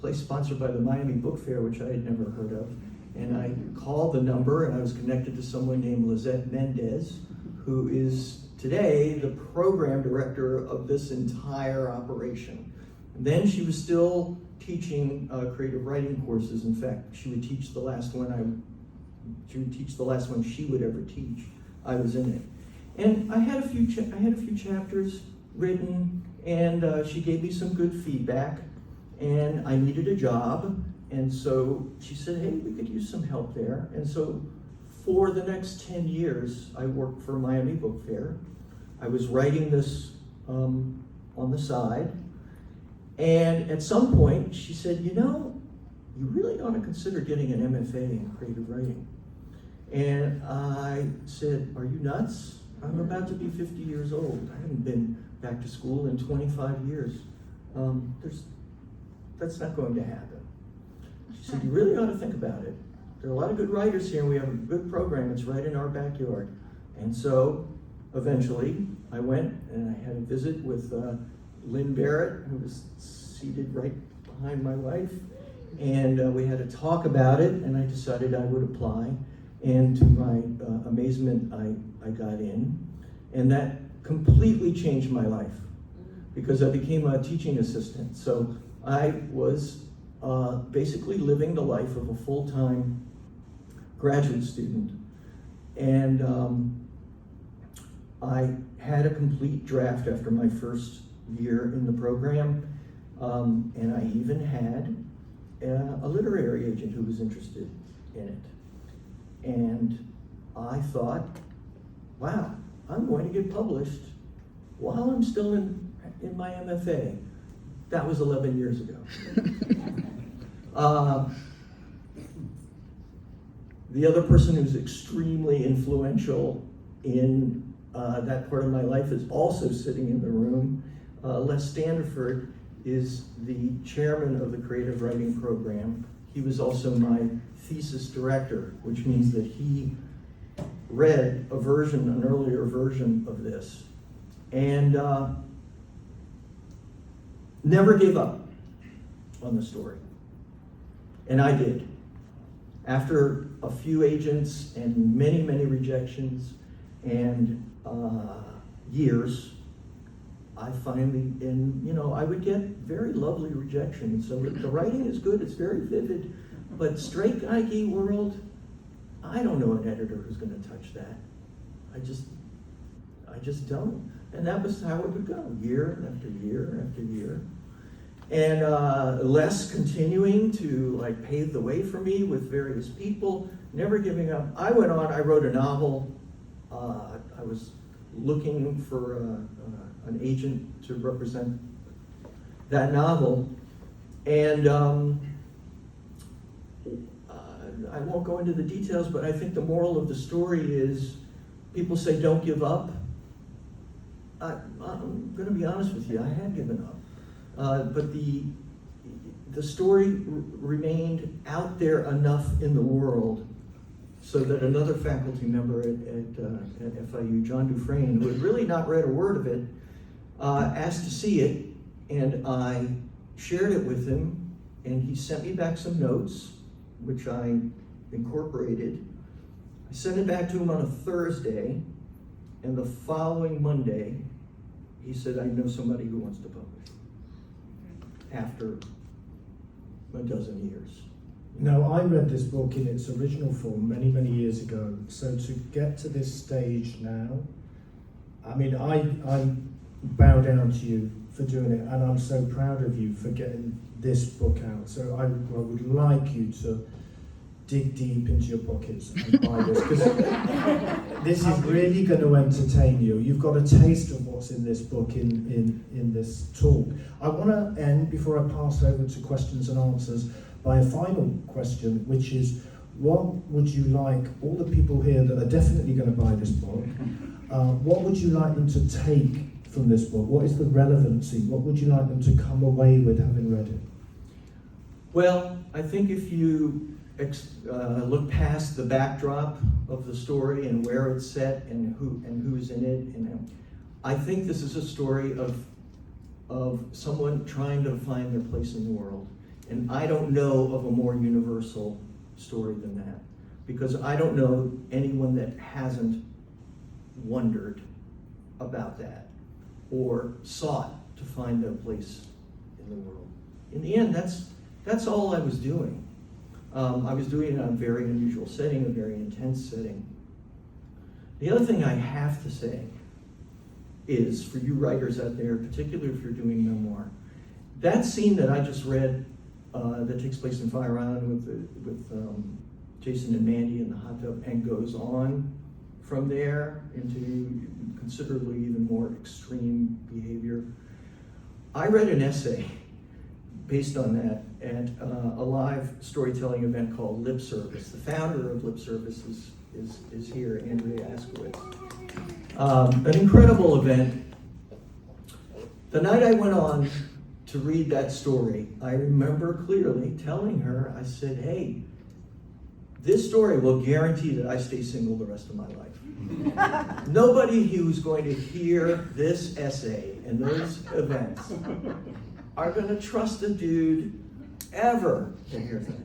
place sponsored by the Miami Book Fair, which I had never heard of. And I called the number, and I was connected to someone named Lizette Mendez, who is today the program director of this entire operation. And then she was still teaching creative writing courses. In fact, she would teach the last one she would ever teach. I was in it. And I had a few chapters written, and she gave me some good feedback, and I needed a job, and so she said, hey, we could use some help there. And so for the next 10 years, I worked for Miami Book Fair. I was writing this on the side, and at some point she said, you really ought to consider getting an MFA in creative writing. And I said, are you nuts? I'm about to be 50 years old. I haven't been back to school in 25 years. That's not going to happen. She said, you really ought to think about it. There are a lot of good writers here, and we have a good program. It's right in our backyard. And so eventually I went and I had a visit with Lynn Barrett, who was seated right behind my wife. And we had a talk about it, and I decided I would apply. And to my amazement, I got in. And that completely changed my life because I became a teaching assistant. So I was basically living the life of a full-time graduate student. And I had a complete draft after my first year in the program. And I even had a literary agent who was interested in it. And I thought, wow, I'm going to get published while I'm still in my MFA. That was 11 years ago. The other person who's extremely influential in that part of my life is also sitting in the room. Les Standiford is the chairman of the creative writing program. He was also my thesis director, which means that he read an earlier version of this, and never gave up on the story. And I did. After a few agents and many, many rejections and years, I finally, I would get very lovely rejections. So the writing is good, it's very vivid, but straight guy gay world, I don't know an editor who's going to touch that. I just don't. And that was how it would go, year after year after year. And Les continuing to pave the way for me with various people, never giving up. I went on, I wrote a novel. I was looking for an agent to represent that novel. And I won't go into the details, but I think the moral of the story is people say don't give up. I'm going to be honest with you, I had given up. But the story remained out there enough in the world so that another faculty member at FIU, John Dufresne, who had really not read a word of it, asked to see it, and I shared it with him, and he sent me back some notes, which I incorporated. I sent it back to him on a Thursday, and the following Monday, he said, I know somebody who wants to publish, after a dozen years. Now, I read this book in its original form many, many years ago. So to get to this stage now, I mean, I bow down to you for doing it, and I'm so proud of you for getting this book out. So I would like you to dig deep into your pockets and buy this, because this is really going to entertain you. You've got a taste of what's in this book in this talk. I want to end, before I pass over to questions and answers, by a final question, which is, what would you like all the people here that are definitely going to buy this book, what would you like them to take from this book? What is the relevancy? What would you like them to come away with having read it? Well, I think if you look past the backdrop of the story and where it's set and who's in it, and I think this is a story of someone trying to find their place in the world. And I don't know of a more universal story than that, because I don't know anyone that hasn't wondered about that or sought to find their place in the world. In the end, that's all I was doing. I was doing it in a very unusual setting, a very intense setting. The other thing I have to say is, for you writers out there, particularly if you're doing memoir, that scene that I just read that takes place in Fire Island with Jason and Mandy in the hot tub and goes on from there into considerably even more extreme behavior. I read an essay based on that at a live storytelling event called Lip Service. The founder of Lip Service is here, Andrea Askowitz. An incredible event. The night I went on to read that story, I remember clearly telling her, I said, hey, this story will guarantee that I stay single the rest of my life. Nobody who's going to hear this essay and those events are going to trust a dude ever to hear that.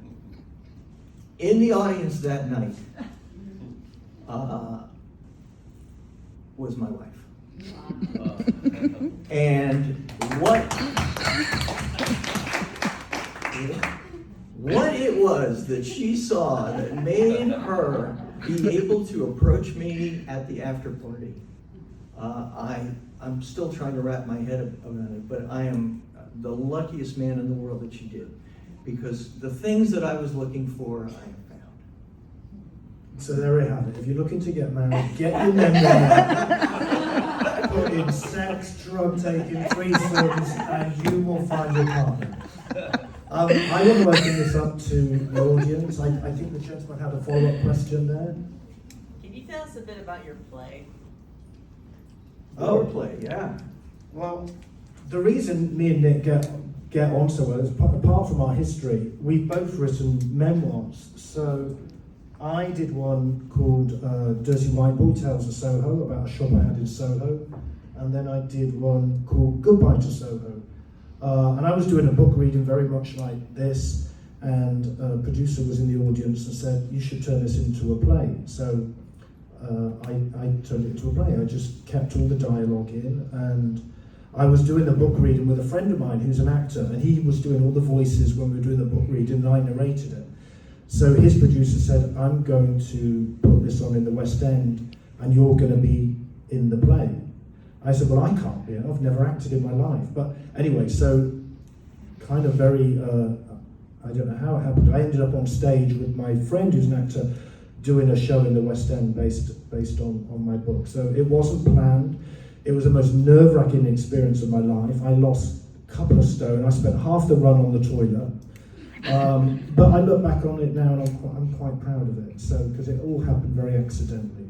In the audience that night was my wife. And what it was that she saw that made her be able to approach me at the after party, I'm still trying to wrap my head around it, but I am the luckiest man in the world that she did, because the things that I was looking for, I have found. So there we have it. If you're looking to get married, get your memoir. Put in sex, drug taking, threesomes, and you will find your partner. I want to open this up to the audience. I think the gentleman had a follow-up question there. Can you tell us a bit about your play? Oh, play, yeah. Well, the reason me and Nick get on so well is, apart from our history, we've both written memoirs. So I did one called Dirty White Boy Tales of Soho, about a shop I had in Soho. And then I did one called Goodbye to Soho. And I was doing a book reading very much like this, and a producer was in the audience and said, you should turn this into a play. So I turned it into a play. I just kept all the dialogue in, and I was doing the book reading with a friend of mine who's an actor, and he was doing all the voices when we were doing the book reading, and I narrated it. So his producer said, I'm going to put this on in the West End, and you're going to be in the play. I said, well, I can't be. I've never acted in my life. But anyway, so kind of very, I don't know how it happened. I ended up on stage with my friend who's an actor doing a show in the West End based on my book. So it wasn't planned. It was the most nerve-wracking experience of my life. I lost a couple of stone. I spent half the run on the toilet. But I look back on it now and I'm quite proud of it. So, because it all happened very accidentally.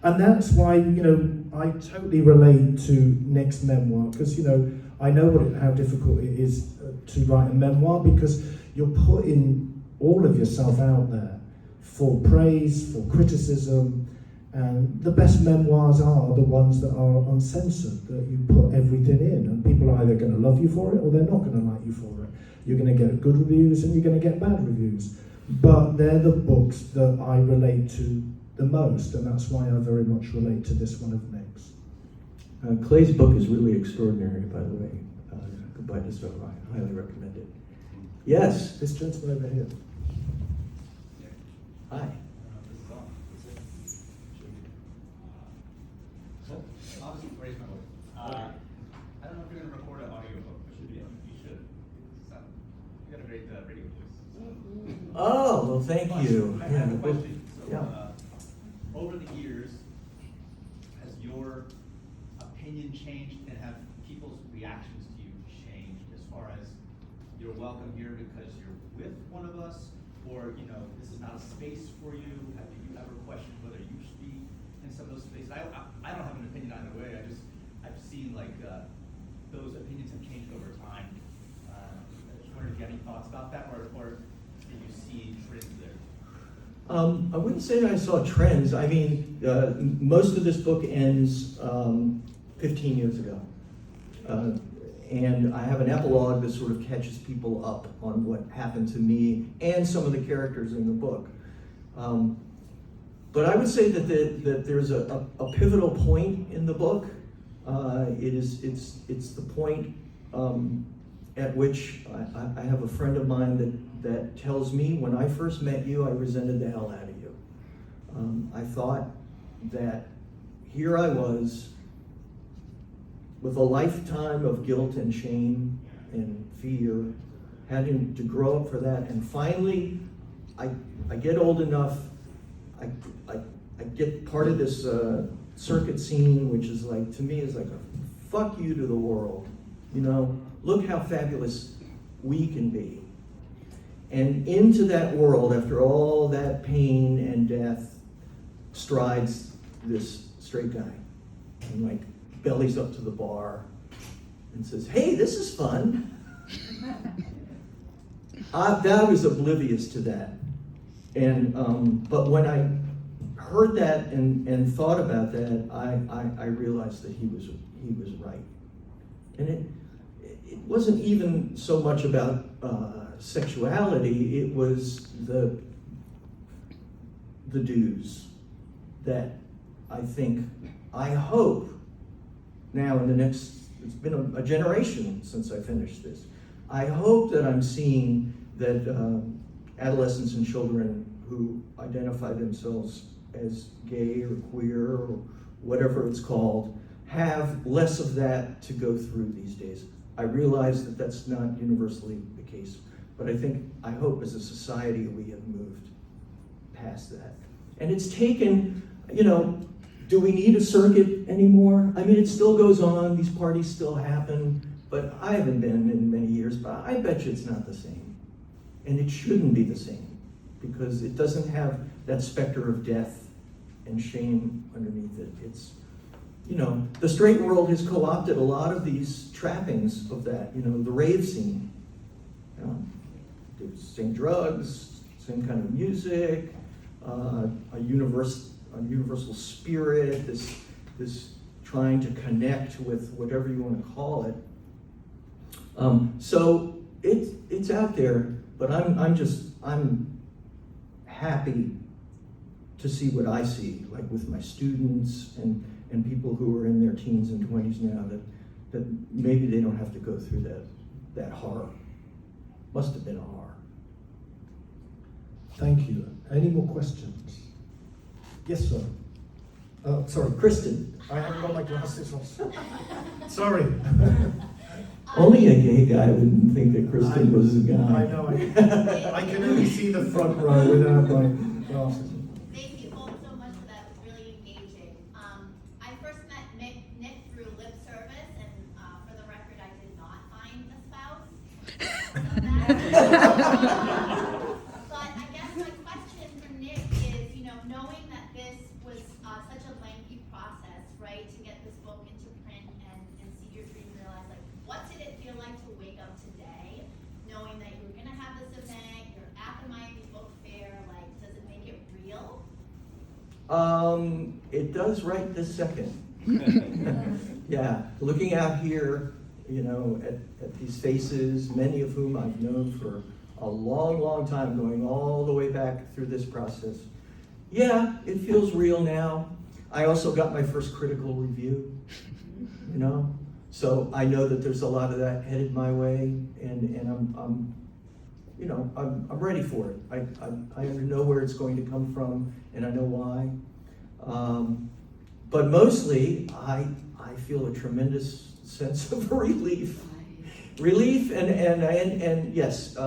And that's why, I totally relate to Nick's memoir, because, I know how difficult it is to write a memoir, because you're putting all of yourself out there for praise, for criticism, and the best memoirs are the ones that are uncensored, that you put everything in, and people are either going to love you for it or they're not going to like you for it. You're going to get good reviews and you're going to get bad reviews. But they're the books that I relate to the most, and that's why I very much relate to this one of Nick's. Clay's book is really extraordinary, by the way. Goodbye to Soho. I highly recommend it. Yes. This gentleman over here. Hi. Obviously, raise my voice. I don't know if you're going to record an audiobook, but you should. You got a great radio voice. Oh, well, thank you. I have a question. So, Yeah. Over the years, has your opinion changed, and have people's reactions to you changed as far as you're welcome here because you're with one of us, or this is not a space for you? Have you ever questioned whether you should be in some of those spaces? I don't have an opinion either way. I've seen those opinions have changed over time. I just wondered if you had any thoughts about that, or did you see trends there? I wouldn't say that I saw trends. I mean, most of this book ends 15 years ago. And I have an epilogue that sort of catches people up on what happened to me and some of the characters in the book. But I would say that there's a pivotal point in the book. It's the point at which I have a friend of mine that tells me, when I first met you, I resented the hell out of you. I thought that here I was with a lifetime of guilt and shame and fear, having to grow up for that, and finally I get old enough, I get part of this circuit scene, which is to me is like a fuck you to the world. Look how fabulous we can be. And into that world, after all that pain and death, strides this straight guy, and bellies up to the bar and says, "Hey, this is fun." I was oblivious to that. And but when I heard that and thought about that, I realized that he was right. And it wasn't even so much about sexuality. It was the dues that I hope now in the next, it's been a generation since I finished this. I hope that I'm seeing that adolescents and children who identify themselves as gay or queer or whatever it's called have less of that to go through these days. I realize that that's not universally the case, but I hope as a society we have moved past that. And it's taken, do we need a circuit anymore? I mean, it still goes on, these parties still happen, but I haven't been in many years, but I bet you it's not the same. And it shouldn't be the same, because it doesn't have that specter of death and shame underneath it. It's, the straight world has co-opted a lot of these trappings of that, the rave scene. Same drugs, same kind of music, a universal spirit, this trying to connect with whatever you want to call it. So it's out there, but I'm happy to see what I see, with my students and people who are in their teens and 20s now, that maybe they don't have to go through that horror. Must have been a horror. Thank you. Any more questions? Yes, sir. Sorry, Kristen. I haven't got my glasses on. Sorry. Only a gay guy wouldn't think that Kristen was a guy. I know. I can only see the front row without my glasses. Thank you both so much for that. It was really engaging. I first met Nick through lip service, and for the record, I did not find a spouse. It does right this second. Yeah, looking out here, you know, at these faces, many of whom I've known for a long, long time, going all the way back through this process. Yeah, it feels real now. I also got my first critical review, you know? So I know that there's a lot of that headed my way, and I'm you know, I'm ready for it. I know where it's going to come from, and I know why. But mostly, I feel a tremendous sense of relief. Relief and yes,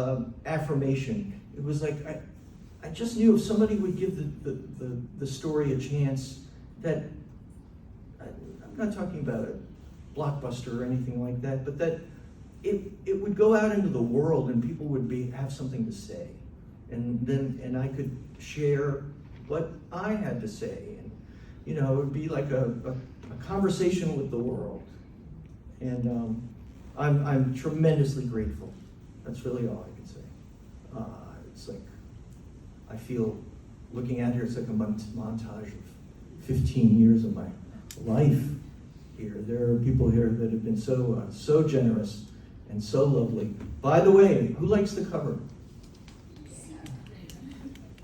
affirmation. It was like, I just knew if somebody would give the story a chance, that, I'm not talking about a blockbuster or anything like that, but that it would go out into the world and people would have something to say. And I could share what I had to say. And, you know, it would be like a conversation with the world. And I'm tremendously grateful. That's really all I can say. It's like, I feel, looking at here, it's like a montage of 15 years of my life here. There are people here that have been so generous and so lovely. By the way, who likes the cover?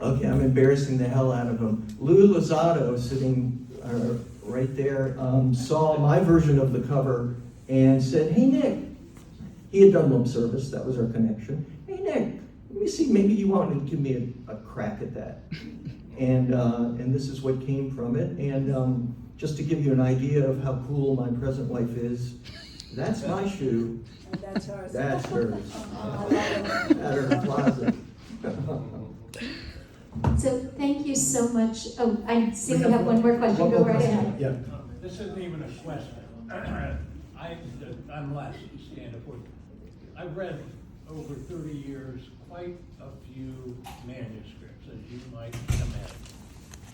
Okay, I'm embarrassing the hell out of him. Lou Lozado, sitting right there, saw my version of the cover and said, "Hey, Nick." He had done lip service, that was our connection. "Hey, Nick, let me see, maybe you want to give me a crack at that." And this is what came from it. And just to give you an idea of how cool my present wife is, that's my shoe. And that's hers. That's hers. At her closet. So thank you so much. Oh, I see we have one more question. Go right ahead. Yeah. This isn't even a question. I'm Les, stand-up work. I've read over 30 years quite a few manuscripts, as you might imagine.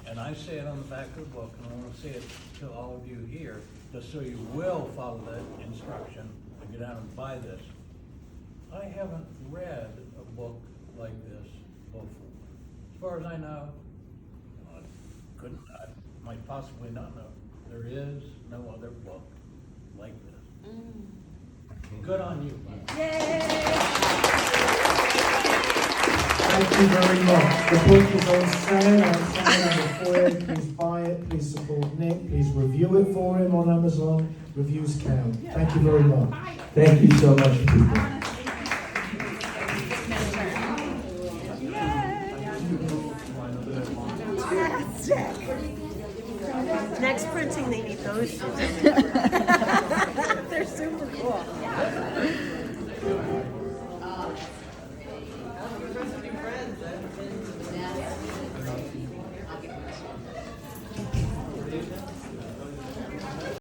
And I say it on the back of the book, and I want to say it to all of you here, just so you will follow that instruction and get out and buy this. I haven't read a book like this before. As far as I know, I might possibly not know. There is no other book like this. Good on you. Thank you very much. The book is on sale outside in the foyer. Please buy it. Please support Nick. Please review it for him on Amazon. Reviews count. Thank you very much. Thank you so much, people. Next printing, they need those.